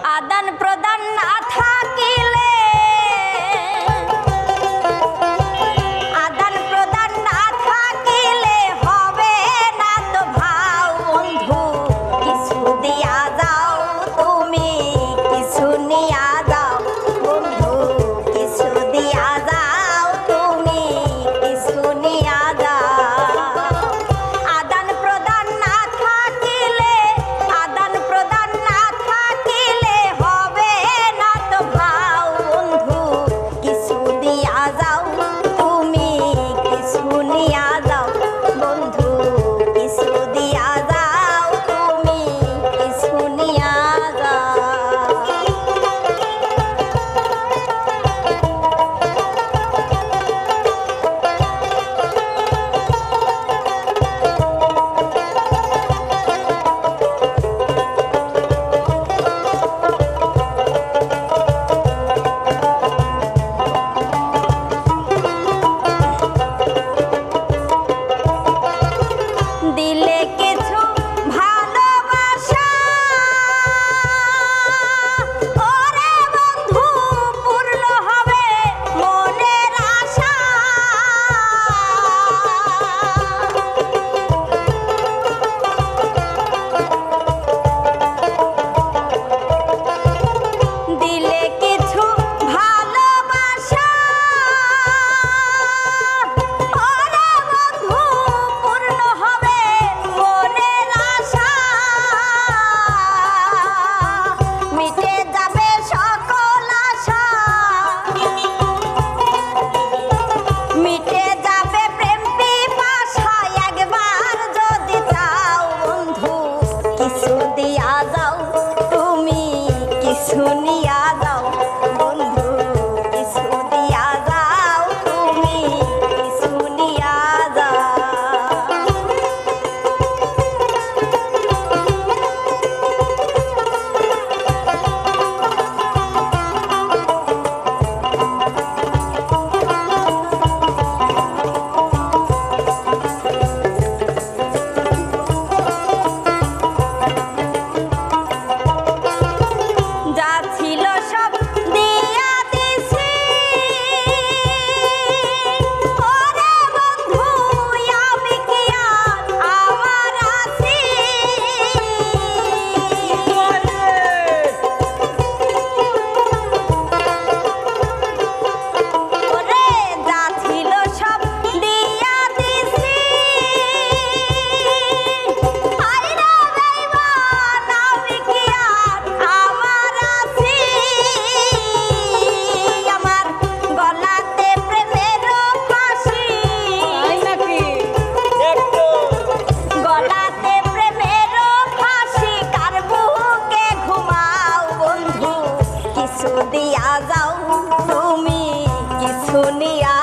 আদান প্রদান না থাকিলে আদান প্রদান না থাকিলে হবে না তো ভাও বন্ধু কিছু দিয়া যাও তুমি কিছু নিয়া যাও বন্ধু কিছু দিয়া যাও তুমি কিছু নিয়া যাও আদান প্রদান না থাকিলে আদান প্রদান না থাকিলে হবে না তো ভাও বন্ধু কিছু দিয়া যাও তুমি কিছু নিয়া যাও বন্ধু কিছু দিয়া যাও তুমি কিছু নিয়া যাও দিলে কিছু ভালোবাসা ওরে বন্ধু পূর্ণ হবে মনের আশা দিলে কিছু ভালোবাসা ওরে বন্ধু পূর্ণ হবে মনের আশা মিটে যাবে সকল আশা মিটে যাবে প্রেম পিপাসা একবার যদি চাও বন্ধু কিছু দিয়া যাও তুমি কিছু নিয়া যাও বন্ধু কিছু দিয়া যাও তুমি কিছু নিয়া যাও যা ছিল সব দিয়া দিছি ওরে বন্ধু আমি কি আর আমার আছি ওরে যা ছিল সব দিয়া দিছি আইরা বেইমান আমি কি আর আমার আছি আমার গলাতে প্রেমের ফাঁসি গলাতে প্রেমের ফাঁসি কার বুকে ঘুমাও বন্ধু কিছু দিয়া যাও তুমি কিছু নিয়া